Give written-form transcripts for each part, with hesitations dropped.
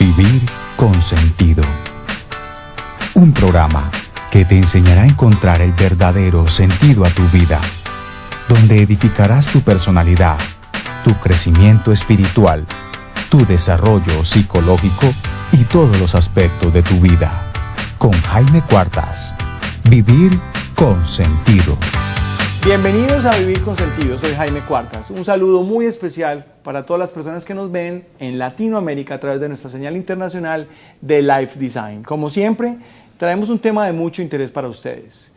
Vivir con sentido. Un programa que te enseñará a encontrar el verdadero sentido a tu vida, donde edificarás tu personalidad, tu crecimiento espiritual, tu desarrollo psicológico y todos los aspectos de tu vida. Con Jaime Cuartas. Vivir con sentido. Bienvenidos a Vivir con Sentido, soy Jaime Cuartas. Un saludo muy especial para todas las personas que nos ven en Latinoamérica a través de nuestra señal internacional de Life Design. Como siempre, traemos un tema de mucho interés para ustedes.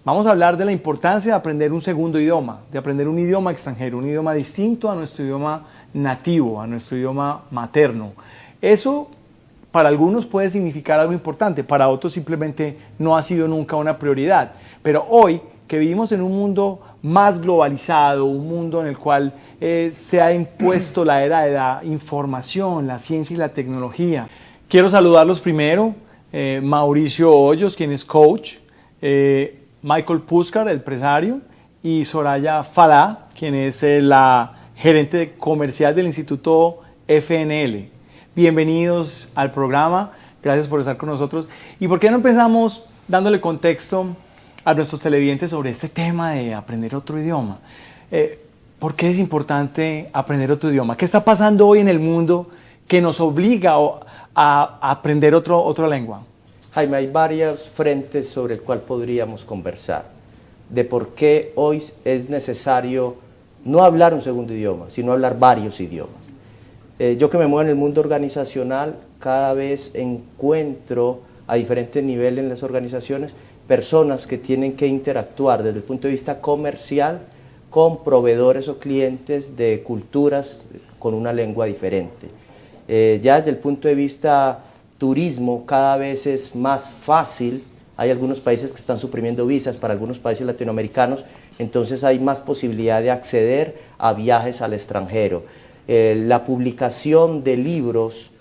Vamos a hablar de la importancia de aprender un segundo idioma, de aprender un idioma extranjero, un idioma distinto a nuestro idioma nativo, a nuestro idioma materno. Eso para algunos puede significar algo importante, para otros simplemente no ha sido nunca una prioridad. Pero hoy, que vivimos en un mundo más globalizado, un mundo en el cual se ha impuesto la era de la información, la ciencia y la tecnología. Quiero saludarlos primero, Mauricio Hoyos, quien es coach, Michael Puskar, el empresario, y Soraya Fadá, quien es la gerente comercial del Instituto FNL. Bienvenidos al programa, gracias por estar con nosotros. ¿Y por qué no empezamos dándole contexto a nuestros televidentes sobre este tema de aprender otro idioma? ¿Por qué es importante aprender otro idioma? ¿Qué está pasando hoy en el mundo que nos obliga a aprender otra lengua? Jaime, hay varios frentes sobre el cual podríamos conversar, de por qué hoy es necesario no hablar un segundo idioma, sino hablar varios idiomas. Yo que me muevo en el mundo organizacional, cada vez encuentro a diferentes niveles en las organizaciones personas que tienen que interactuar desde el punto de vista comercial con proveedores o clientes de culturas con una lengua diferente. Ya desde el punto de vista turismo, cada vez es más fácil. Hay algunos países que están suprimiendo visas para algunos países latinoamericanos, entonces hay más posibilidad de acceder a viajes al extranjero. La publicación de libros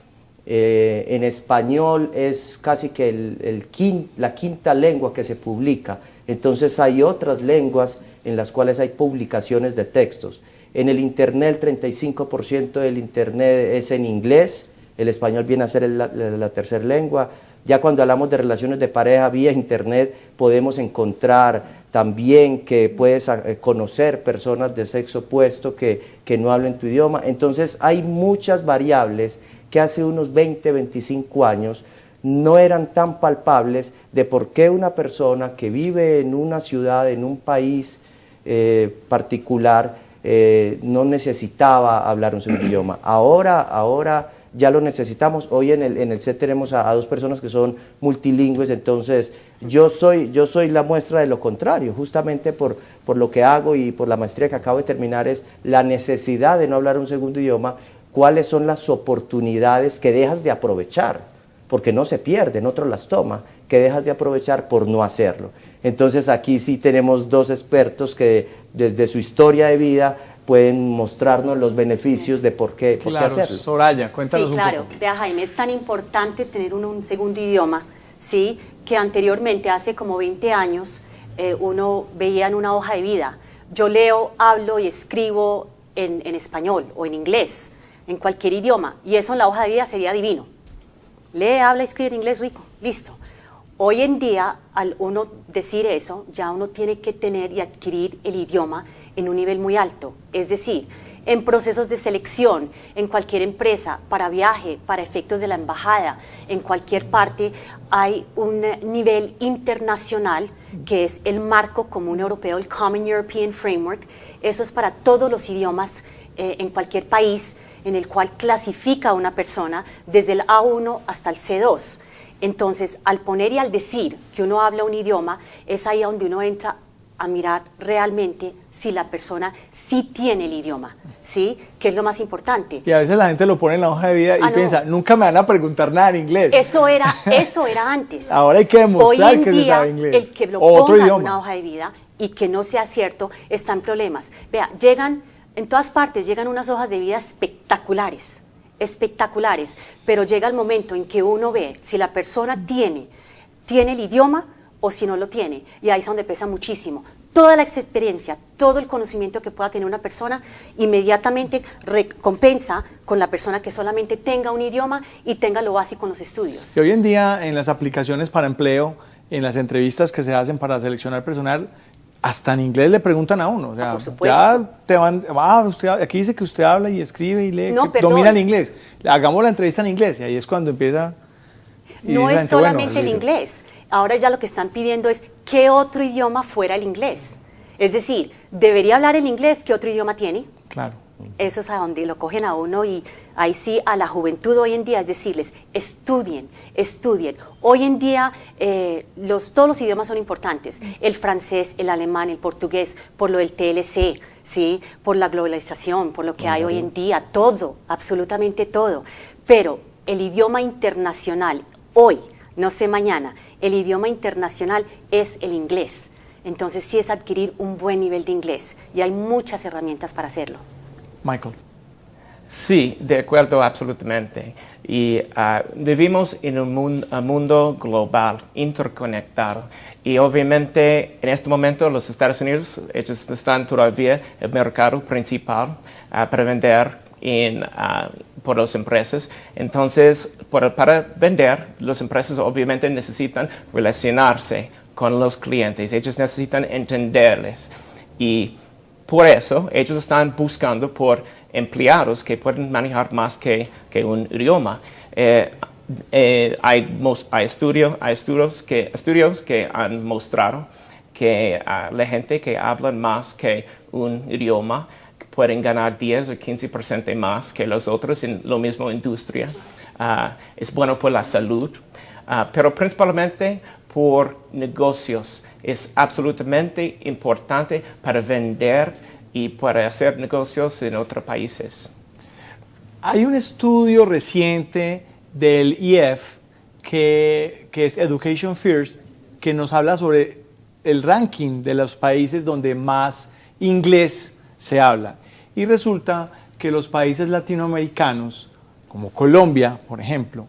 en español es casi que la quinta lengua que se publica, entonces hay otras lenguas en las cuales hay publicaciones de textos. En el internet, el 35% del internet es en inglés, el español viene a ser la tercera lengua. Ya cuando hablamos de relaciones de pareja vía internet, podemos encontrar también que puedes conocer personas de sexo opuesto que no hablen tu idioma. Entonces hay muchas variables que hace unos 20, 25 años no eran tan palpables de por qué una persona que vive en una ciudad, en un país particular, no necesitaba hablar un segundo idioma. Ahora ya lo necesitamos. Hoy en el set tenemos a dos personas que son multilingües, entonces yo soy la muestra de lo contrario, justamente por lo que hago y por la maestría que acabo de terminar, es la necesidad de no hablar un segundo idioma. ¿Cuáles son las oportunidades que dejas de aprovechar? Porque no se pierden, otro las toma, que dejas de aprovechar por no hacerlo. Entonces aquí sí tenemos dos expertos que desde su historia de vida pueden mostrarnos los beneficios de por qué hacerlo. Soraya, cuéntanos un poco. Sí, claro. Vea, Jaime, es tan importante tener un segundo idioma, ¿sí? Que anteriormente, hace como 20 años, uno veía en una hoja de vida. Yo leo, hablo y escribo en español o en inglés, en cualquier idioma, y eso en la hoja de vida sería divino. Lee, habla, escribe en inglés, rico, listo. Hoy en día, al uno decir eso, ya uno tiene que tener y adquirir el idioma en un nivel muy alto, es decir, en procesos de selección, en cualquier empresa, para viaje, para efectos de la embajada, en cualquier parte, hay un nivel internacional que es el marco común europeo, el Common European Framework. Eso es para todos los idiomas en cualquier país, en el cual clasifica a una persona desde el A1 hasta el C2. Entonces, al poner y al decir que uno habla un idioma, es ahí donde uno entra a mirar realmente si la persona sí tiene el idioma, ¿sí? Que es lo más importante. Y a veces la gente lo pone en la hoja de vida y piensa, nunca me van a preguntar nada en inglés. Eso era antes. Ahora hay que demostrar Hoy en que día, se sabe inglés. El que lo Otro ponga idioma. en una hoja de vida y que no sea cierto, está en problemas. Vea, en todas partes llegan unas hojas de vida espectaculares, pero llega el momento en que uno ve si la persona tiene el idioma o si no lo tiene, y ahí es donde pesa muchísimo. toda la experiencia, todo el conocimiento que pueda tener una persona, inmediatamente recompensa con la persona que solamente tenga un idioma y tenga lo básico en los estudios. Y hoy en día en las aplicaciones para empleo, en las entrevistas que se hacen para seleccionar personal, hasta en inglés le preguntan a uno. O sea, por supuesto. ya te van, usted, aquí dice que usted habla y escribe y lee, No, que domina el inglés. Hagamos la entrevista en inglés y ahí es cuando empieza. Y No dice la es gente, bueno, solamente el inglés. Ahora ya lo que están pidiendo es qué otro idioma fuera el inglés. Es decir, debería hablar el inglés, ¿qué otro idioma tiene? Claro. Eso es a donde lo cogen a uno y ahí sí a la juventud hoy en día es decirles, estudien, estudien. Hoy en día todos los idiomas son importantes, el francés, el alemán, el portugués, por lo del TLC, ¿sí? Por la globalización, por lo que hay hoy en día, todo, absolutamente todo. Pero el idioma internacional, hoy, no sé mañana, el idioma internacional es el inglés. Entonces sí es adquirir un buen nivel de inglés y hay muchas herramientas para hacerlo. Michael. Sí, de acuerdo absolutamente. Y vivimos en un mundo global, interconectado. Y obviamente en este momento los Estados Unidos, ellos están todavía el mercado principal para vender por las empresas. Entonces, para vender, las empresas obviamente necesitan relacionarse con los clientes. Ellos necesitan entenderles. Y por eso, ellos están buscando por empleados que pueden manejar más que un idioma. Hay estudios que han mostrado que la gente que habla más que un idioma pueden ganar 10 o 15% más que los otros en la misma industria. Es bueno por la salud, pero principalmente por negocios. Es absolutamente importante para vender y para hacer negocios en otros países. Hay un estudio reciente del IEF que es Education First, que nos habla sobre el ranking de los países donde más inglés se habla. Y resulta que los países latinoamericanos, como Colombia, por ejemplo,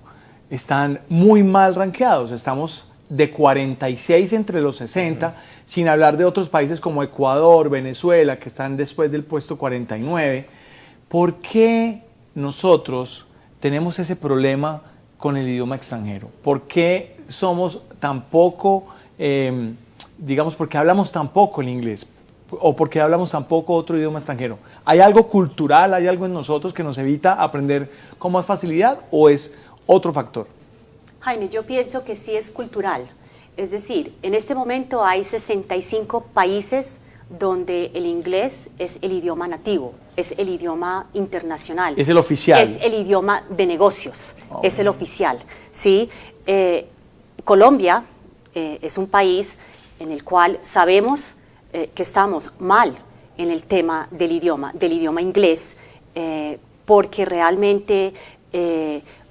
están muy mal rankeados. Estamos de 46 entre los 60, sin hablar de otros países como Ecuador, Venezuela, que están después del puesto 49. ¿Por qué nosotros tenemos ese problema con el idioma extranjero? ¿Por qué somos tan poco, por qué hablamos tan poco el inglés? ¿O por qué hablamos tan poco otro idioma extranjero? ¿Hay algo cultural, hay algo en nosotros que nos evita aprender con más facilidad o es otro factor? Jaime, yo pienso que sí es cultural. Es decir, en este momento hay 65 países donde el inglés es el idioma nativo, es el idioma internacional. Es el oficial. Es el idioma de negocios, es el oficial, ¿sí? Colombia es un país en el cual sabemos que estamos mal en el tema del idioma inglés, porque realmente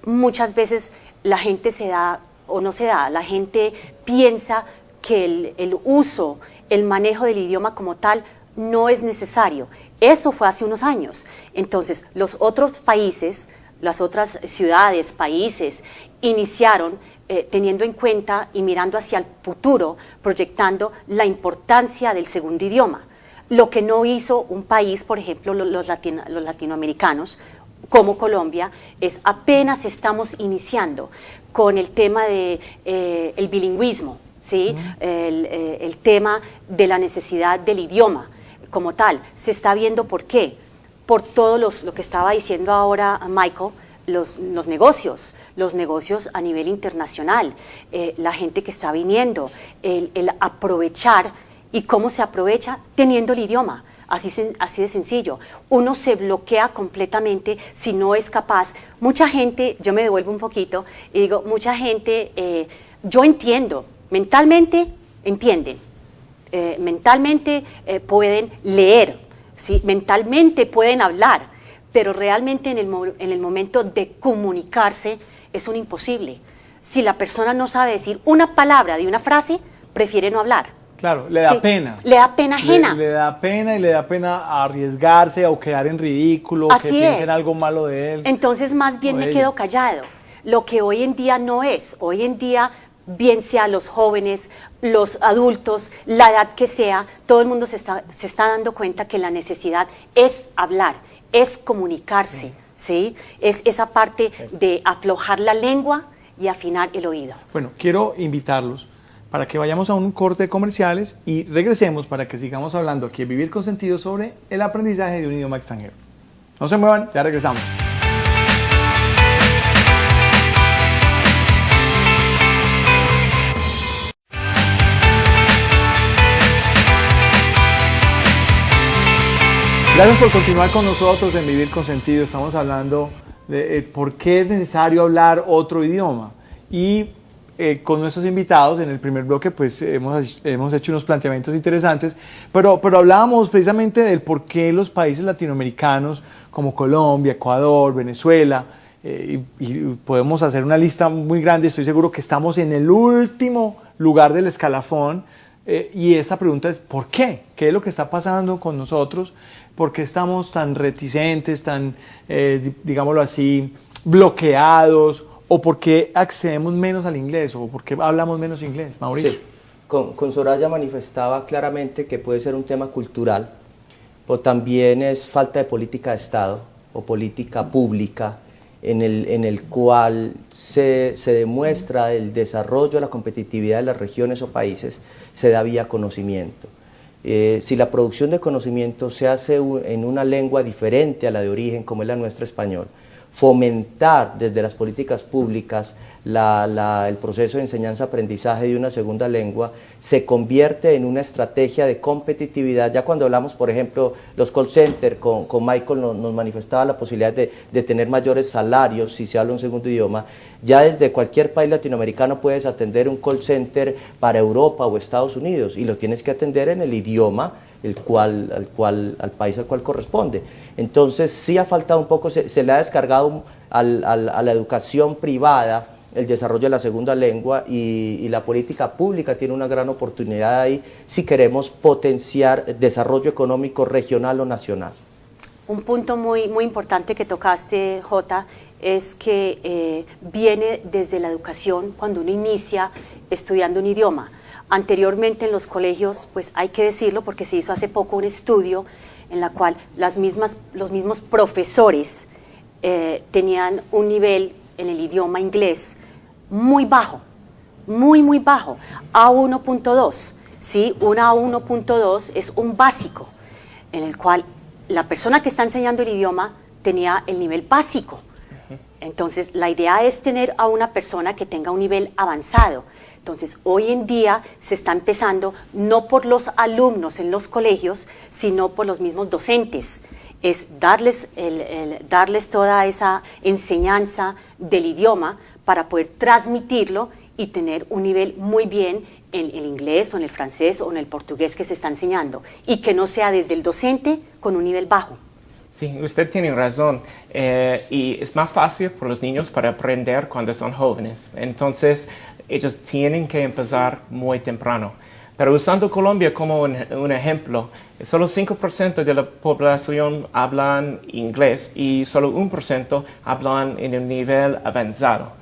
muchas veces la gente la gente piensa que el uso, el manejo del idioma como tal no es necesario. Eso fue hace unos años. Entonces, los otros países, las otras ciudades, países, iniciaron teniendo en cuenta y mirando hacia el futuro, proyectando la importancia del segundo idioma. Lo que no hizo un país, por ejemplo, los latinoamericanos, como Colombia, es apenas estamos iniciando con el tema de el bilingüismo, ¿sí? El tema de la necesidad del idioma como tal. Se está viendo por qué. Por todo lo que estaba diciendo ahora Michael, los negocios a nivel internacional, la gente que está viniendo, el aprovechar y cómo se aprovecha teniendo el idioma. Así de sencillo. Uno se bloquea completamente si no es capaz. Mucha gente, yo me devuelvo un poquito y digo, mucha gente, yo entiendo, mentalmente entienden, mentalmente pueden leer, ¿sí? Mentalmente pueden hablar, pero realmente en el momento de comunicarse es un imposible. Si la persona no sabe decir una palabra de una frase, prefiere no hablar. Claro, le da pena. Le da pena ajena. Le da pena y le da pena arriesgarse o quedar en ridículo, Así que piensen es. algo malo de él. Entonces más bien me quedo callado. Lo que hoy en día no es. Hoy en día bien sea los jóvenes, los adultos, la edad que sea, todo el mundo se está dando cuenta que la necesidad es hablar, es comunicarse, ¿sí? Es esa parte de aflojar la lengua y afinar el oído. Bueno, quiero invitarlos para que vayamos a un corte de comerciales y regresemos para que sigamos hablando aquí en Vivir con Sentido sobre el aprendizaje de un idioma extranjero. No se muevan, ya regresamos. Gracias por continuar con nosotros en Vivir con Sentido. Estamos hablando de por qué es necesario hablar otro idioma. Y con nuestros invitados en el primer bloque pues hemos hecho unos planteamientos interesantes, pero hablábamos precisamente del por qué los países latinoamericanos como Colombia, Ecuador, Venezuela, y podemos hacer una lista muy grande, estoy seguro que estamos en el último lugar del escalafón, y esa pregunta es ¿por qué? ¿Qué es lo que está pasando con nosotros? ¿Por qué estamos tan reticentes, tan, digámoslo así, bloqueados? ¿O por qué accedemos menos al inglés? ¿O por qué hablamos menos inglés? Mauricio. Sí. Con Soraya manifestaba claramente que puede ser un tema cultural, pero también es falta de política de Estado o política pública en el cual se demuestra el desarrollo, la competitividad de las regiones o países, se da vía conocimiento. Si la producción de conocimiento se hace en una lengua diferente a la de origen, como es la nuestra, español, fomentar desde las políticas públicas el proceso de enseñanza-aprendizaje de una segunda lengua se convierte en una estrategia de competitividad. Ya cuando hablamos, por ejemplo, los call centers, con Michael nos manifestaba la posibilidad de tener mayores salarios si se habla un segundo idioma. Ya desde cualquier país latinoamericano puedes atender un call center para Europa o Estados Unidos y lo tienes que atender en el idioma al país al cual corresponde. Entonces sí ha faltado un poco, se le ha descargado a la educación privada el desarrollo de la segunda lengua y la política pública tiene una gran oportunidad ahí si queremos potenciar desarrollo económico regional o nacional. Un punto muy importante que tocaste, Jota, es que viene desde la educación cuando uno inicia estudiando un idioma. Anteriormente en los colegios, pues hay que decirlo porque se hizo hace poco un estudio en la cual los mismos profesores tenían un nivel en el idioma inglés muy bajo, muy bajo, A1.2, ¿sí? Un A1.2 es un básico, en el cual la persona que está enseñando el idioma tenía el nivel básico. Entonces, la idea es tener a una persona que tenga un nivel avanzado. Entonces, hoy en día se está empezando no por los alumnos en los colegios, sino por los mismos docentes. Es darles toda esa enseñanza del idioma para poder transmitirlo y tener un nivel muy bien en el inglés o en el francés o en el portugués que se está enseñando y que no sea desde el docente con un nivel bajo. Sí, usted tiene razón. Y es más fácil para los niños para aprender cuando son jóvenes. Entonces, ellos tienen que empezar muy temprano. Pero usando Colombia como un ejemplo, solo 5% de la población hablan inglés y solo 1% hablan en un nivel avanzado.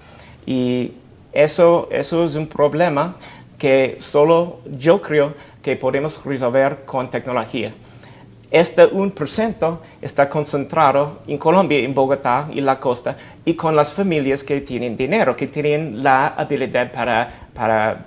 Y eso es un problema que solo yo creo que podemos resolver con tecnología. Este 1% está concentrado en Colombia, en Bogotá y la costa, y con las familias que tienen dinero, que tienen la habilidad para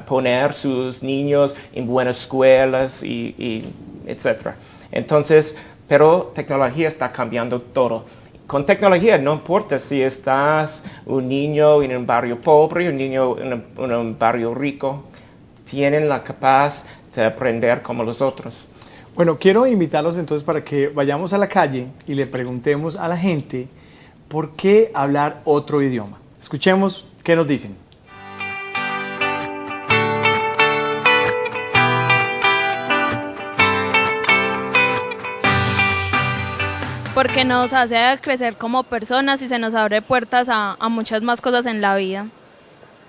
poner sus niños en buenas escuelas y etc. Entonces, pero tecnología está cambiando todo. Con tecnología no importa si estás un niño en un barrio pobre, un niño en un barrio rico, tienen la capacidad de aprender como los otros. Bueno, quiero invitarlos entonces para que vayamos a la calle y le preguntemos a la gente por qué hablar otro idioma. Escuchemos qué nos dicen. Porque nos hace crecer como personas y se nos abre puertas a muchas más cosas en la vida.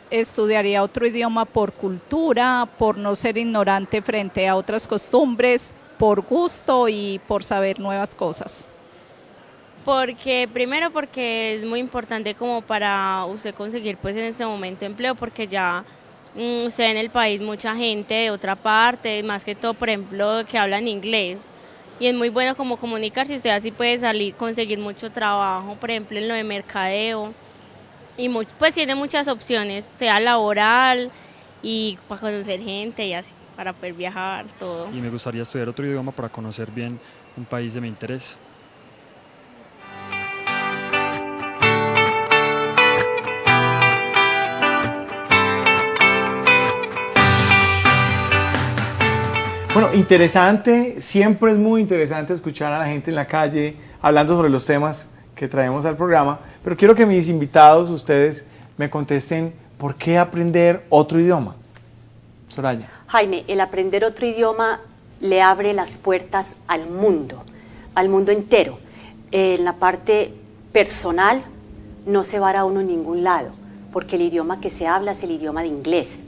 Estudiaría otro idioma por cultura, por no ser ignorante frente a otras costumbres, por gusto y por saber nuevas cosas. Porque primero porque es muy importante como para usted conseguir pues en este momento empleo, porque ya usted ve en el país mucha gente de otra parte, más que todo por ejemplo que hablan inglés, y es muy bueno como comunicarse, usted así puede salir, conseguir mucho trabajo, por ejemplo en lo de mercadeo, y pues tiene muchas opciones, sea laboral y para conocer gente y así, para poder viajar, todo. Y me gustaría estudiar otro idioma para conocer bien un país de mi interés. Bueno, interesante, siempre es muy interesante escuchar a la gente en la calle hablando sobre los temas que traemos al programa, pero quiero que mis invitados, ustedes, me contesten por qué aprender otro idioma. Soraya. Jaime, el aprender otro idioma le abre las puertas al mundo entero. En la parte personal no se va a uno a ningún lado, porque el idioma que se habla es el idioma de inglés.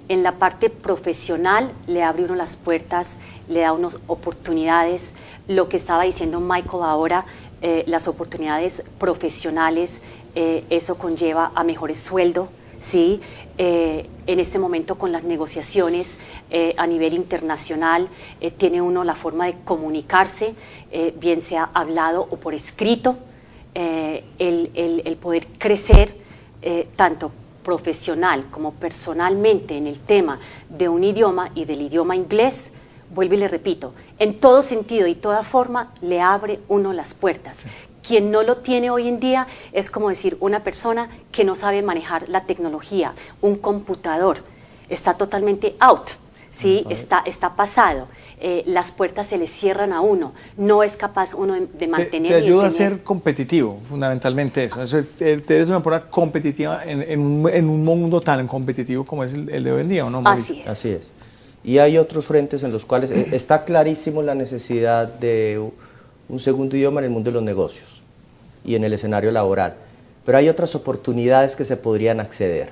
En la parte profesional le abre uno las puertas, le da unas oportunidades. Lo que estaba diciendo Michael ahora, las oportunidades profesionales, eso conlleva a mejores sueldos, ¿sí? En este momento con las negociaciones a nivel internacional, tiene uno la forma de comunicarse, bien sea hablado o por escrito, el poder crecer tanto profesional como personalmente en el tema de un idioma y del idioma inglés, vuelvo y le repito, en todo sentido y toda forma le abre uno las puertas. Sí. Quien no lo tiene hoy en día es como decir una persona que no sabe manejar la tecnología, un computador, está totalmente out, ¿sí? Está pasado. Las puertas se le cierran a uno, no es capaz uno de mantener. Te ayuda a ser competitivo, fundamentalmente eso. Eres una persona competitiva en un mundo tan competitivo como es el de hoy en día, ¿o no, Mauricio? Así es. Así es. Y hay otros frentes en los cuales está clarísimo la necesidad de un segundo idioma en el mundo de los negocios y en el escenario laboral. Pero hay otras oportunidades que se podrían acceder.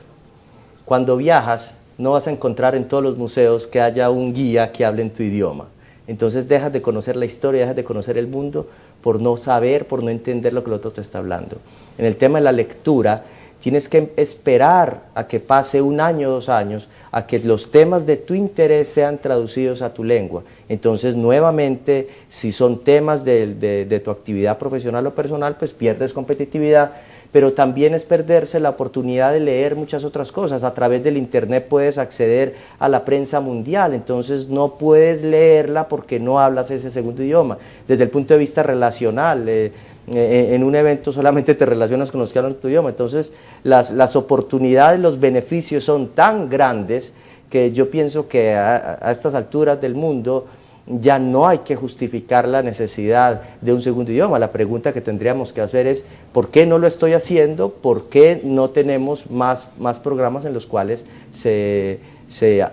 Cuando viajas, no vas a encontrar en todos los museos que haya un guía que hable en tu idioma. Entonces dejas de conocer la historia, dejas de conocer el mundo por no saber, por no entender lo que el otro te está hablando. En el tema de la lectura, tienes que esperar a que pase 1 año, 2 años, a que los temas de tu interés sean traducidos a tu lengua. Entonces, nuevamente, si son temas de tu actividad profesional o personal, pues pierdes competitividad, pero también es perderse la oportunidad de leer muchas otras cosas. A través del internet puedes acceder a la prensa mundial, entonces no puedes leerla porque no hablas ese segundo idioma. Desde el punto de vista relacional, en un evento solamente te relacionas con los que hablan tu idioma, entonces las oportunidades, los beneficios son tan grandes que yo pienso que a estas alturas del mundo ya no hay que justificar la necesidad de un segundo idioma. La pregunta que tendríamos que hacer es ¿por qué no lo estoy haciendo? ¿Por qué no tenemos más programas en los cuales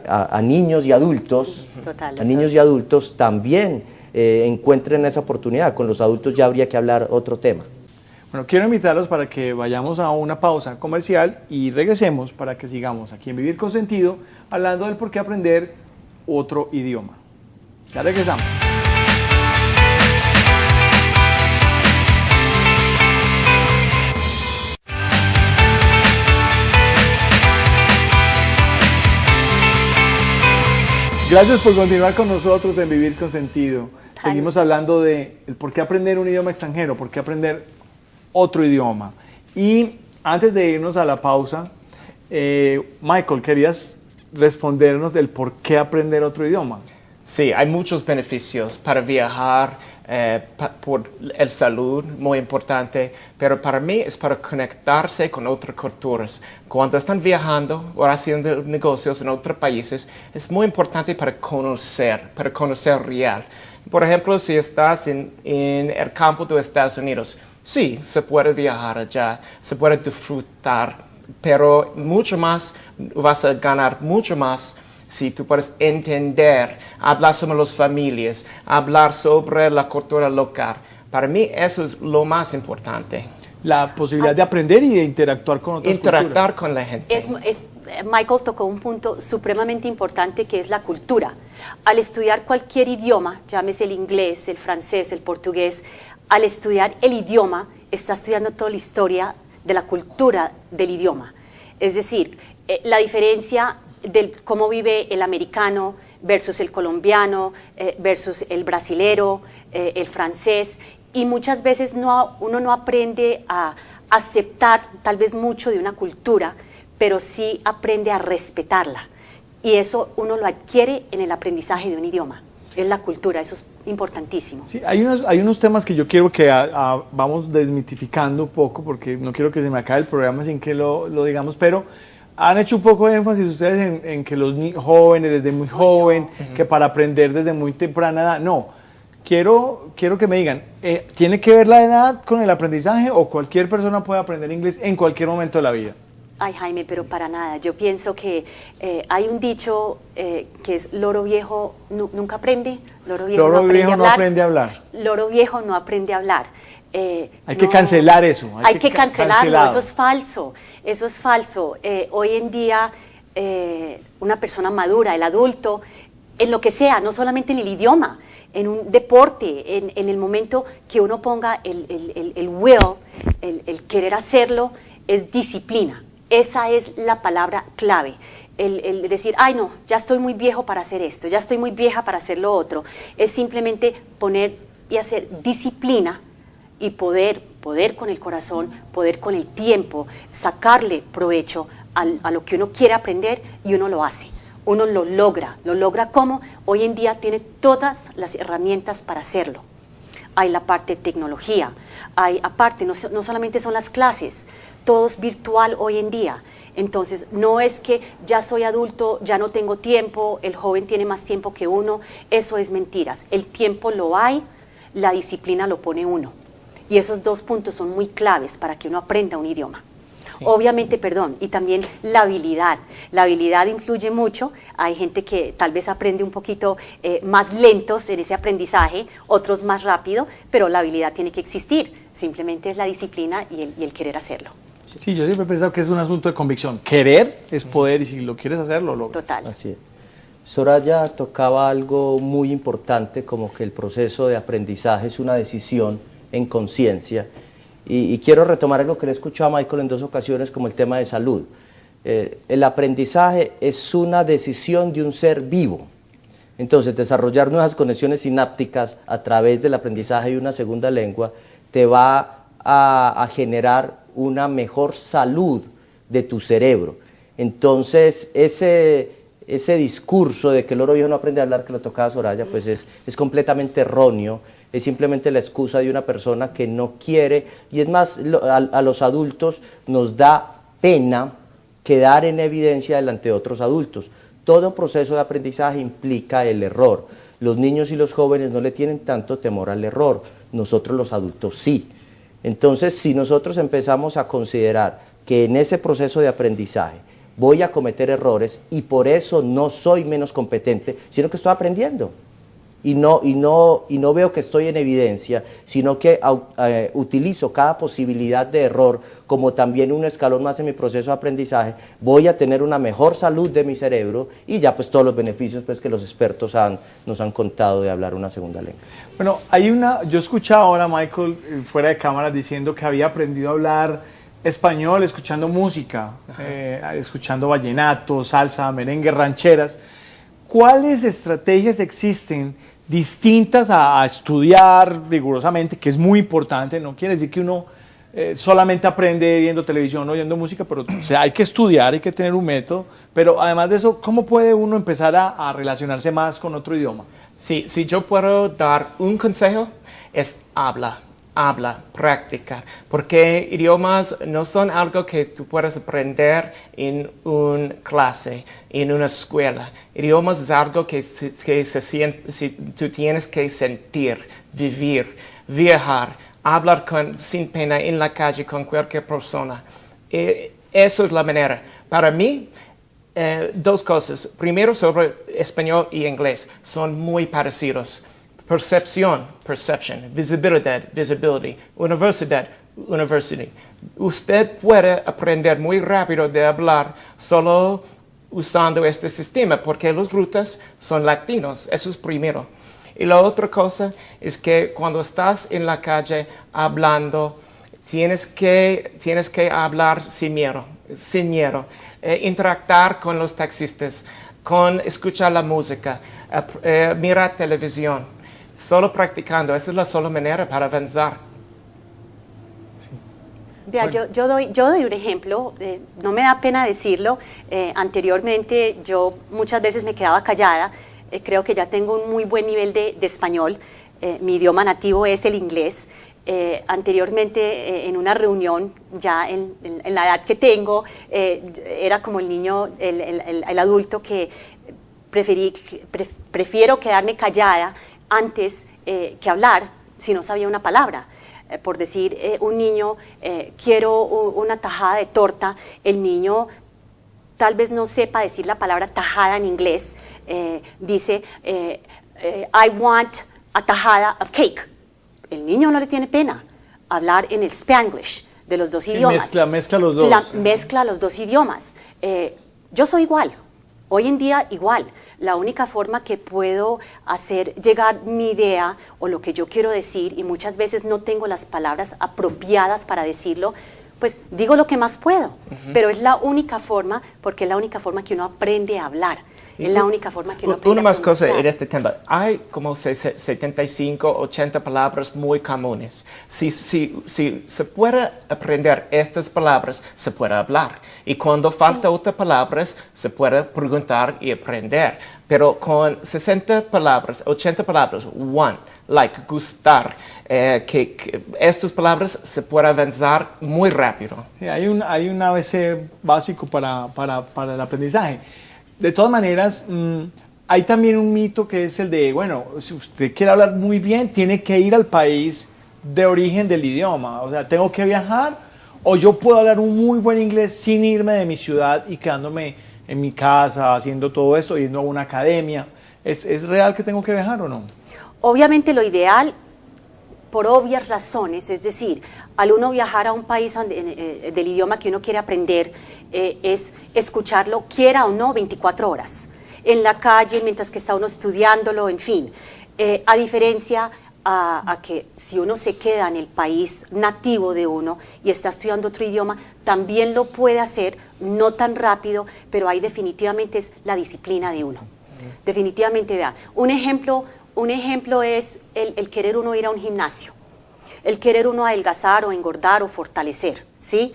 a niños y adultos, y adultos también encuentren esa oportunidad? Con los adultos ya habría que hablar otro tema. Bueno, quiero invitarlos para que vayamos a una pausa comercial y regresemos para que sigamos aquí en Vivir con Sentido hablando del por qué aprender otro idioma. Ya regresamos. Gracias por continuar con nosotros en Vivir con Sentido. Seguimos hablando de el por qué aprender un idioma extranjero, por qué aprender otro idioma. Y antes de irnos a la pausa, Michael, ¿querías respondernos del por qué aprender otro idioma? Sí, hay muchos beneficios para viajar, por el salud, muy importante, pero para mí es para conectarse con otras culturas. Cuando están viajando o haciendo negocios en otros países, es muy importante para conocer real. Por ejemplo, si estás en el campo de Estados Unidos, sí, se puede viajar allá, se puede disfrutar, pero mucho más, vas a ganar mucho más si tú puedes entender, hablar sobre las familias, hablar sobre la cultura local. Para mí eso es lo más importante. La posibilidad de aprender y de interactuar con otras culturas. Con la gente. Michael tocó un punto supremamente importante que es la cultura. Al estudiar cualquier idioma, llámese el inglés, el francés, el portugués, al estudiar el idioma, está estudiando toda la historia de la cultura del idioma. Es decir, la diferencia de cómo vive el americano versus el colombiano, versus el brasilero, el francés, y muchas veces uno no aprende a aceptar tal vez mucho de una cultura, pero sí aprende a respetarla. Y eso uno lo adquiere en el aprendizaje de un idioma. Es la cultura, eso es importantísimo. Sí, hay unos temas que yo quiero que vamos desmitificando un poco, porque no quiero que se me acabe el programa sin que lo digamos, pero han hecho un poco de énfasis ustedes en que los jóvenes, desde muy joven, que para aprender desde muy temprana edad, no. Quiero que me digan, ¿tiene que ver la edad con el aprendizaje o cualquier persona puede aprender inglés en cualquier momento de la vida? Ay, Jaime, pero para nada. Yo pienso que hay un dicho que es loro viejo nunca aprende, loro viejo no aprende a hablar. Loro viejo no aprende a hablar. Hay que cancelar eso. Hay que cancelarlo, eso es falso. Eso es falso. Hoy en día, una persona madura, el adulto, en lo que sea, no solamente en el idioma, en un deporte, en el momento que uno ponga el will, el querer hacerlo, es disciplina. Esa es la palabra clave. El decir, ay no, ya estoy muy viejo para hacer esto, ya estoy muy vieja para hacer lo otro. Es simplemente poner y hacer disciplina y poder con el corazón, poder con el tiempo, sacarle provecho a lo que uno quiere aprender y uno lo hace. Uno lo logra como hoy en día tiene todas las herramientas para hacerlo. Hay la parte de tecnología, hay aparte, no solamente son las clases, todo es virtual hoy en día. Entonces, no es que ya soy adulto, ya no tengo tiempo, el joven tiene más tiempo que uno, eso es mentiras. El tiempo lo hay, la disciplina lo pone uno. Y esos dos puntos son muy claves para que uno aprenda un idioma. Sí. Obviamente, y también la habilidad. La habilidad influye mucho. Hay gente que tal vez aprende un poquito más lentos en ese aprendizaje, otros más rápido, pero la habilidad tiene que existir. Simplemente es la disciplina y el querer hacerlo. Sí, yo siempre he pensado que es un asunto de convicción. Querer es poder y si lo quieres hacer, lo logras. Total. Así es. Soraya tocaba algo muy importante, como que el proceso de aprendizaje es una decisión en conciencia. Y quiero retomar algo que le he escuchado a Michael en 2 ocasiones, como el tema de salud. El aprendizaje es una decisión de un ser vivo. Entonces, desarrollar nuevas conexiones sinápticas a través del aprendizaje de una segunda lengua te va a generar una mejor salud de tu cerebro. Entonces, ese discurso de que el loro viejo no aprende a hablar, que lo tocaba Soraya, pues es completamente erróneo. Es simplemente la excusa de una persona que no quiere, y es más, a los adultos nos da pena quedar en evidencia delante de otros adultos. Todo proceso de aprendizaje implica el error. Los niños y los jóvenes no le tienen tanto temor al error, nosotros los adultos sí. Entonces, si nosotros empezamos a considerar que en ese proceso de aprendizaje voy a cometer errores y por eso no soy menos competente, sino que estoy aprendiendo. Y no veo que estoy en evidencia, sino que utilizo cada posibilidad de error como también un escalón más en mi proceso de aprendizaje, voy a tener una mejor salud de mi cerebro y ya pues todos los beneficios pues, que los expertos nos han contado de hablar una segunda lengua. Bueno, yo escuchaba ahora a Michael fuera de cámara diciendo que había aprendido a hablar español escuchando música, escuchando vallenato, salsa, merengue, rancheras. ¿Cuáles estrategias existen distintas a estudiar rigurosamente, que es muy importante? No quiere decir que uno solamente aprende viendo televisión o oyendo música, pero o sea, hay que estudiar, hay que tener un método, pero además de eso, ¿cómo puede uno empezar a relacionarse más con otro idioma? Sí, si yo puedo dar un consejo, es habla, practicar, porque idiomas no son algo que tú puedes aprender en una clase, en una escuela. Idiomas es algo que tú tienes que sentir, vivir, viajar, hablar sin pena en la calle con cualquier persona. Eso es la manera. Para mí, 2 cosas. Primero, sobre español y inglés, son muy parecidos. Percepción, perception, visibilidad, visibility, universidad, university. Usted puede aprender muy rápido de hablar solo usando este sistema, porque las rutas son latinos, eso es primero. Y la otra cosa es que cuando estás en la calle hablando, tienes que hablar sin miedo, interactuar con los taxistas, escuchar la música, mirar televisión. Solo practicando, esa es la sola manera para avanzar. Vea, yo doy un ejemplo, no me da pena decirlo. Anteriormente yo muchas veces me quedaba callada, creo que ya tengo un muy buen nivel de español, mi idioma nativo es el inglés. Anteriormente en una reunión, ya en la edad que tengo, era como el niño, el adulto que prefiero quedarme callada antes que hablar si no sabía una palabra. Por decir, un niño, quiero una tajada de torta, el niño tal vez no sepa decir la palabra tajada en inglés, dice, I want a tajada of cake. El niño no le tiene pena hablar en el Spanglish de los dos idiomas. Mezcla los dos. Mezcla los dos idiomas. Yo soy igual, hoy en día igual. La única forma que puedo hacer llegar mi idea o lo que yo quiero decir, y muchas veces no tengo las palabras apropiadas para decirlo, pues digo lo que más puedo, pero es la única forma, porque es la única forma que uno aprende a hablar. Es la única forma que uno aprende Una más a cosa pronunciar. en este tema. Hay como 75, 80 palabras muy comunes. Si se puede aprender estas palabras, se puede hablar. Y cuando falta otras palabras, se puede preguntar y aprender. Pero con 60 palabras, 80 palabras, like, gustar, que estas palabras se puede avanzar muy rápido. Sí, hay un ABC básico para el aprendizaje. De todas maneras, hay también un mito que es el de, bueno, si usted quiere hablar muy bien, tiene que ir al país de origen del idioma. O sea, tengo que viajar, o yo puedo hablar un muy buen inglés sin irme de mi ciudad y quedándome en mi casa haciendo todo esto, yendo a una academia. ¿Es real que tengo que viajar o no? Obviamente lo ideal, por obvias razones, es decir, al uno viajar a un país del idioma que uno quiere aprender, es escucharlo, quiera o no, 24 horas, en la calle, mientras que está uno estudiándolo, en fin. A diferencia a que si uno se queda en el país nativo de uno y está estudiando otro idioma, también lo puede hacer, no tan rápido, pero ahí definitivamente es la disciplina de uno. Definitivamente, vea, un ejemplo es el querer uno ir a un gimnasio, el querer uno adelgazar o engordar o fortalecer, ¿sí?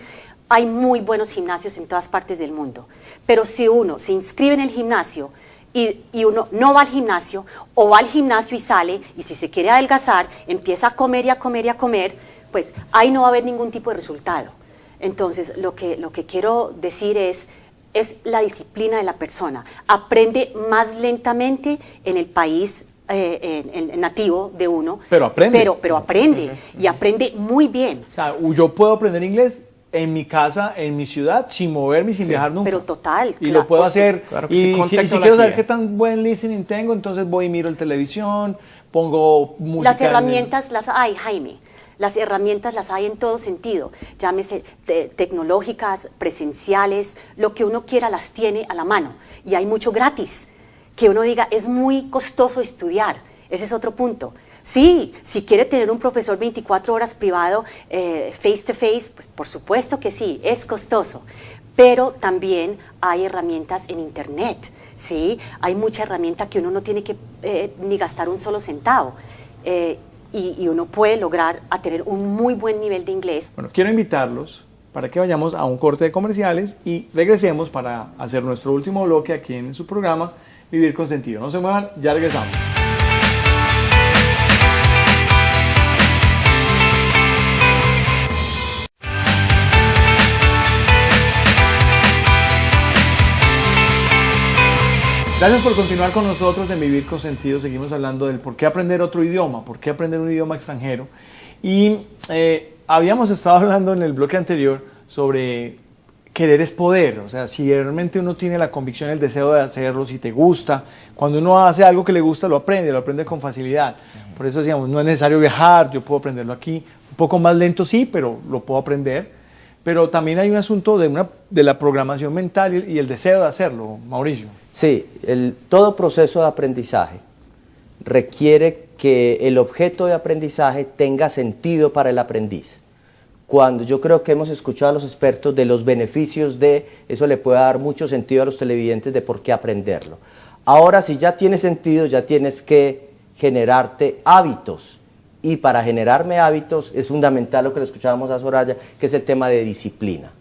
Hay muy buenos gimnasios en todas partes del mundo, pero si uno se inscribe en el gimnasio y uno no va al gimnasio, o va al gimnasio y sale, y si se quiere adelgazar, empieza a comer y a comer y a comer, pues ahí no va a haber ningún tipo de resultado. Entonces, lo que quiero decir es la disciplina de la persona. Aprende más lentamente en el país nativo de uno. Pero aprende. Pero aprende, y aprende muy bien. O sea, yo puedo aprender inglés en mi casa, en mi ciudad, sin moverme y sin viajar nunca. Pero total. Y lo puedo hacer. Claro que y sí, con si quiero tecnología. saber qué tan buen listening tengo, entonces voy y miro en televisión, pongo música. Las herramientas las hay, Jaime. Las herramientas las hay en todo sentido, llámese tecnológicas, presenciales, lo que uno quiera las tiene a la mano. Y hay mucho gratis. Que uno diga, es muy costoso estudiar, ese es otro punto. Sí, si quiere tener un profesor 24 horas privado, face to face, pues por supuesto que sí, es costoso. Pero también hay herramientas en internet, ¿sí? Hay mucha herramienta que uno no tiene que ni gastar un solo centavo. Y uno puede lograr a tener un muy buen nivel de inglés. Bueno, quiero invitarlos para que vayamos a un corte de comerciales y regresemos para hacer nuestro último bloque aquí en su programa Vivir con Sentido. No se muevan, ya regresamos. Gracias por continuar con nosotros en Vivir con Sentido. Seguimos hablando del por qué aprender otro idioma, por qué aprender un idioma extranjero. Y habíamos estado hablando en el bloque anterior sobre querer es poder. O sea, si realmente uno tiene la convicción, el deseo de hacerlo, si te gusta, cuando uno hace algo que le gusta, lo aprende con facilidad. Por eso decíamos, no es necesario viajar, yo puedo aprenderlo aquí. Un poco más lento sí, pero lo puedo aprender. Pero también hay un asunto de la programación mental y el deseo de hacerlo, Mauricio. Sí, todo proceso de aprendizaje requiere que el objeto de aprendizaje tenga sentido para el aprendiz. Cuando yo creo que hemos escuchado a los expertos de los beneficios de, eso le puede dar mucho sentido a los televidentes de por qué aprenderlo. Ahora, si ya tiene sentido, ya tienes que generarte hábitos. Y para generarme hábitos es fundamental lo que le escuchábamos a Soraya, que es el tema de disciplina.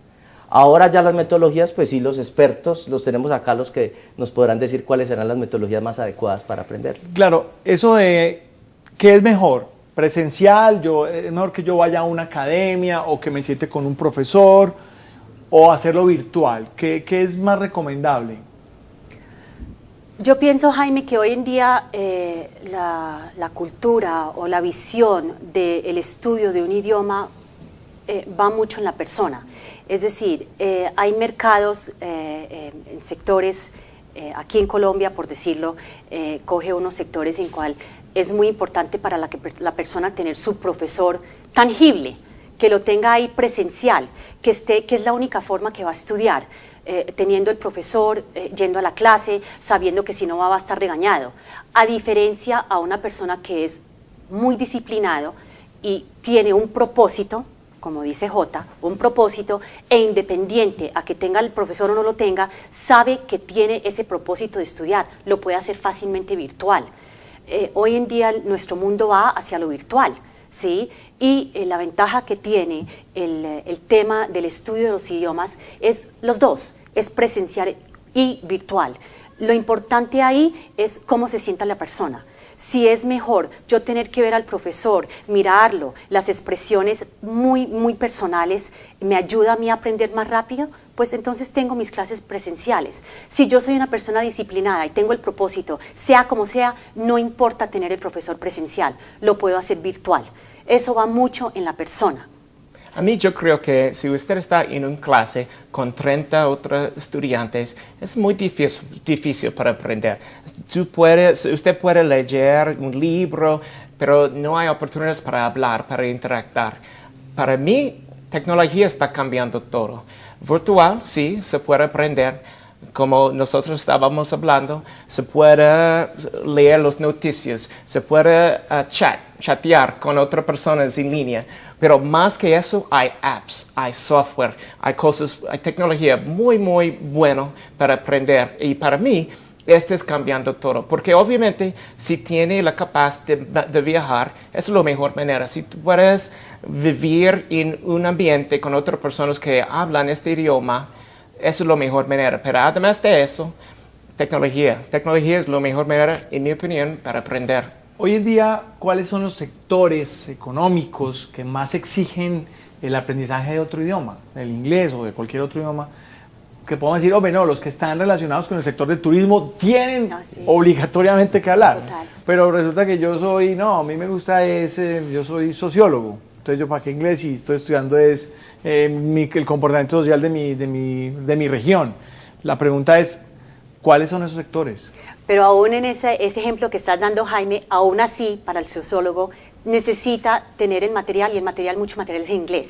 Ahora ya las metodologías, pues sí, los expertos los tenemos acá, los que nos podrán decir cuáles serán las metodologías más adecuadas para aprender. Claro, eso de ¿qué es mejor? ¿Presencial? ¿Es mejor que yo vaya a una academia o que me siente con un profesor o hacerlo virtual? ¿Qué es más recomendable? Yo pienso, Jaime, que hoy en día la cultura o la visión del estudio de un idioma va mucho en la persona. Es decir, hay mercados en sectores, aquí en Colombia, por decirlo, coge unos sectores en cual es muy importante para la persona tener su profesor tangible, que lo tenga ahí presencial, que es la única forma que va a estudiar. Teniendo el profesor, yendo a la clase, sabiendo que si no va a estar regañado, a diferencia a una persona que es muy disciplinado y tiene un propósito, como dice Jota, un propósito, e independiente a que tenga el profesor o no lo tenga, sabe que tiene ese propósito de estudiar, lo puede hacer fácilmente virtual. Hoy en día nuestro mundo va hacia lo virtual, ¿sí? Y la ventaja que tiene el tema del estudio de los idiomas es los dos, es presencial y virtual. Lo importante ahí es cómo se sienta la persona. Si es mejor yo tener que ver al profesor, mirarlo, las expresiones muy personales, me ayuda a mí a aprender más rápido, pues entonces tengo mis clases presenciales. Si yo soy una persona disciplinada y tengo el propósito, sea como sea, no importa tener el profesor presencial, lo puedo hacer virtual. Eso va mucho en la persona. A mí yo creo que si usted está en una clase con 30 otros estudiantes, es muy difícil para aprender. Usted puede leer un libro, pero no hay oportunidades para hablar, para interactuar. Para mí, tecnología está cambiando todo. Virtual, sí, se puede aprender. Como nosotros estábamos hablando, se puede leer las noticias, se puede chatear con otras personas en línea, pero más que eso hay apps, hay software, hay cosas, hay tecnología muy buena para aprender. Y para mí, este es cambiando todo, porque obviamente si tiene la capacidad de viajar, es la mejor manera. Si tú puedes vivir en un ambiente con otras personas que hablan este idioma, eso es la mejor manera, pero además de eso, tecnología es la mejor manera, en mi opinión, para aprender. Hoy en día, ¿cuáles son los sectores económicos que más exigen el aprendizaje de otro idioma, del inglés o de cualquier otro idioma? Que podemos decir, no, los que están relacionados con el sector del turismo tienen obligatoriamente que hablar. Total. Pero resulta que a mí me gusta yo soy sociólogo. Entonces, ¿yo para qué inglés? Y estoy estudiando el comportamiento social de mi región. La pregunta es, ¿cuáles son esos sectores? Pero aún en ese ejemplo que estás dando, Jaime, aún así, para el sociólogo, necesita tener el material, y mucho material es en inglés.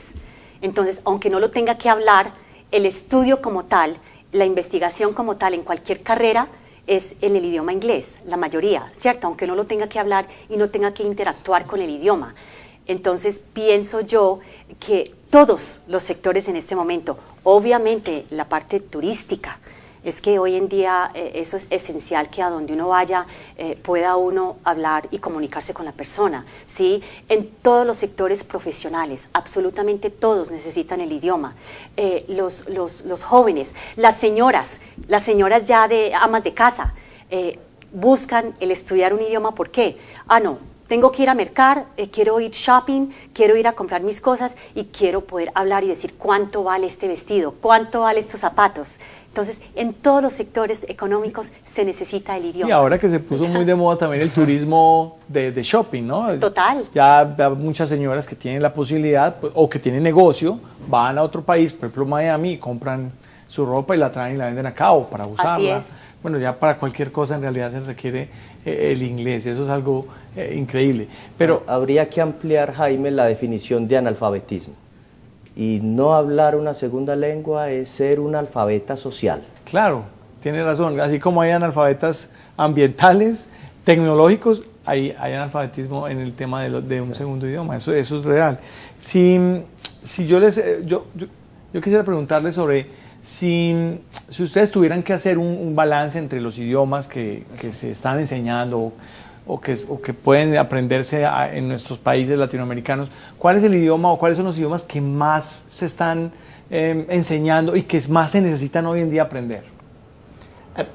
Entonces, aunque no lo tenga que hablar, el estudio como tal, la investigación como tal en cualquier carrera, es en el idioma inglés, la mayoría, ¿cierto? Aunque no lo tenga que hablar y no tenga que interactuar con el idioma. Entonces pienso yo que todos los sectores en este momento, obviamente la parte turística, es que hoy en día eso es esencial, que a donde uno vaya pueda uno hablar y comunicarse con la persona, ¿sí? En todos los sectores profesionales, absolutamente todos necesitan el idioma. Los jóvenes, las señoras ya de amas de casa, buscan el estudiar un idioma. ¿Por qué? Tengo que ir a mercar, quiero ir shopping, quiero ir a comprar mis cosas y quiero poder hablar y decir cuánto vale este vestido, cuánto vale estos zapatos. Entonces, en todos los sectores económicos se necesita el idioma. Y ahora que se puso muy de moda también el turismo de shopping, ¿no? Total. Ya muchas señoras que tienen la posibilidad o que tienen negocio, van a otro país, por ejemplo Miami, y compran su ropa y la traen y la venden acá o para usarla. Así es. Bueno, ya para cualquier cosa en realidad se requiere el inglés, eso es algo increíble. Pero habría que ampliar, Jaime, la definición de analfabetismo. Y no hablar una segunda lengua es ser un alfabeta social. Claro, tiene razón. Así como hay analfabetas ambientales, tecnológicos, hay analfabetismo en el tema de un segundo idioma. Eso es real. Si yo quisiera preguntarles sobre si ustedes tuvieran que hacer un balance entre los idiomas que se están enseñando o que pueden aprenderse en nuestros países latinoamericanos, ¿cuál es el idioma o cuáles son los idiomas que más se están enseñando y que más se necesitan hoy en día aprender?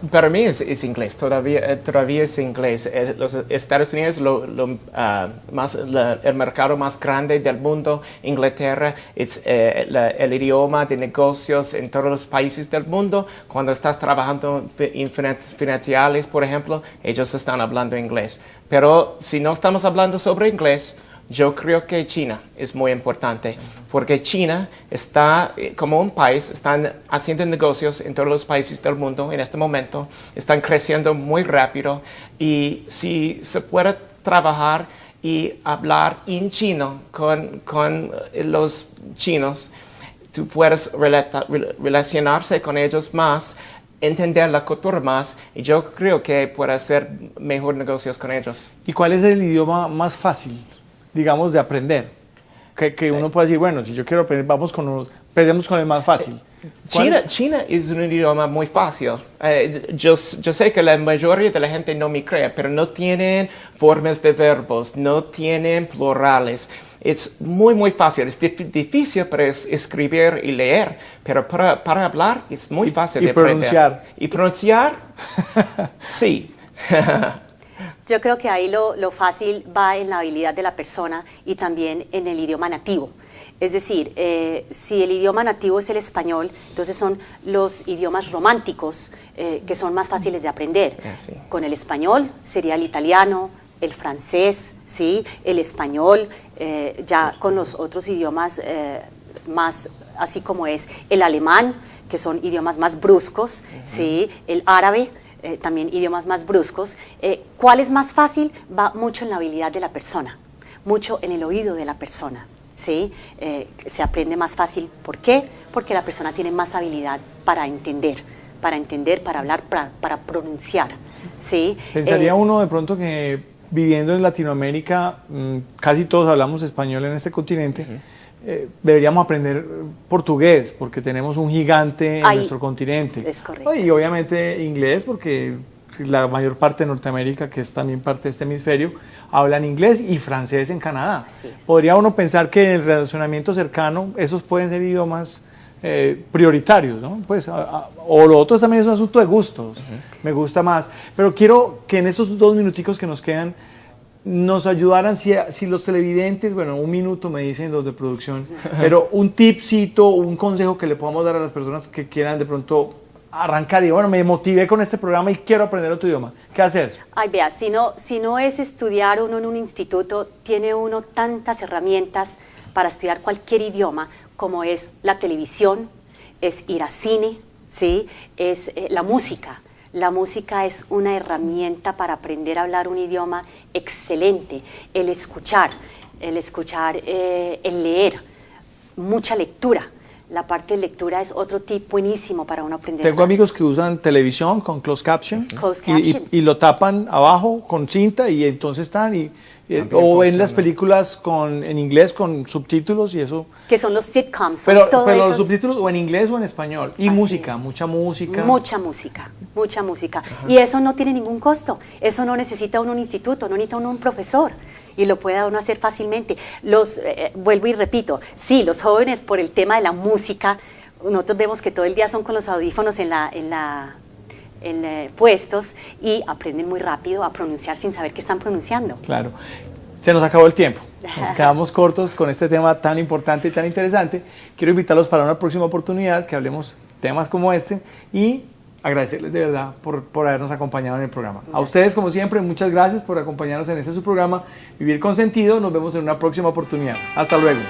Para mí es inglés, todavía es inglés. Los Estados Unidos el mercado más grande del mundo. Inglaterra es el idioma de negocios en todos los países del mundo. Cuando estás trabajando en financieros, por ejemplo, ellos están hablando inglés. Pero si no estamos hablando sobre inglés, yo creo que China es muy importante, porque China está, como un país, están haciendo negocios en todos los países del mundo en este momento, están creciendo muy rápido, y si se puede trabajar y hablar en chino con los chinos, tú puedes relacionarse con ellos más, entender la cultura más, y yo creo que puedes hacer mejor negocios con ellos. ¿Y cuál es el idioma más fácil, digamos, de aprender? Que uno puede decir, bueno, si yo quiero aprender, empecemos con el más fácil. China es un idioma muy fácil. Yo sé que la mayoría de la gente no me cree, pero no tienen formas de verbos, no tienen plurales. Es muy fácil. Es difícil para escribir y leer, pero para hablar es muy fácil de aprender. ¿Y pronunciar? Sí. Yo creo que ahí lo fácil va en la habilidad de la persona y también en el idioma nativo. Es decir, si el idioma nativo es el español, entonces son los idiomas románticos que son más fáciles de aprender. Sí. Con el español sería el italiano, el francés, ¿sí? El español, ya con los otros idiomas más, así como es el alemán, que son idiomas más bruscos, ¿sí? El árabe, también idiomas más bruscos. ¿Cuál es más fácil? Va mucho en la habilidad de la persona, mucho en el oído de la persona, ¿sí? Se aprende más fácil. ¿Por qué? Porque la persona tiene más habilidad para entender, para hablar, para pronunciar, ¿sí? Pensaría uno de pronto que viviendo en Latinoamérica, casi todos hablamos español en este continente, deberíamos aprender portugués, porque tenemos un gigante en nuestro continente. Es correcto. Y obviamente inglés, porque la mayor parte de Norteamérica, que es también parte de este hemisferio, hablan inglés, y francés en Canadá. Así es. Podría uno pensar que en el relacionamiento cercano esos pueden ser idiomas prioritarios, ¿no? Pues, o lo otro también es un asunto de gustos. Me gusta más. Pero quiero que en estos 2 minuticos que nos quedan nos ayudaran, si los televidentes, bueno, 1 minuto me dicen los de producción, pero un tipcito, un consejo que le podamos dar a las personas que quieran de pronto arrancar y bueno, me motivé con este programa y quiero aprender otro idioma. ¿Qué hacer? Ay, vea, si no es estudiar uno en un instituto, tiene uno tantas herramientas para estudiar cualquier idioma, como es la televisión, es ir a cine, ¿sí? Es la música. La música es una herramienta para aprender a hablar un idioma excelente. El escuchar, el leer, mucha lectura. La parte de lectura es otro tip buenísimo para uno aprender. Tengo amigos que usan televisión con closed caption, y lo tapan abajo con cinta y entonces están, o ven las películas en inglés con subtítulos y eso. Que son los sitcoms. Pero los subtítulos o en inglés o en español. Y música, mucha música. Mucha música. Y eso no tiene ningún costo. Eso no necesita uno un instituto, no necesita uno un profesor. Y lo puede uno hacer fácilmente. Vuelvo y repito, sí, los jóvenes por el tema de la música, nosotros vemos que todo el día son con los audífonos puestos y aprenden muy rápido a pronunciar sin saber qué están pronunciando. Claro. Se nos acabó el tiempo. Nos quedamos cortos con este tema tan importante y tan interesante. Quiero invitarlos para una próxima oportunidad que hablemos temas como este y agradecerles de verdad por habernos acompañado en el programa. Gracias. A ustedes, como siempre, muchas gracias por acompañarnos en este su programa Vivir con Sentido. Nos vemos en una próxima oportunidad. Hasta luego.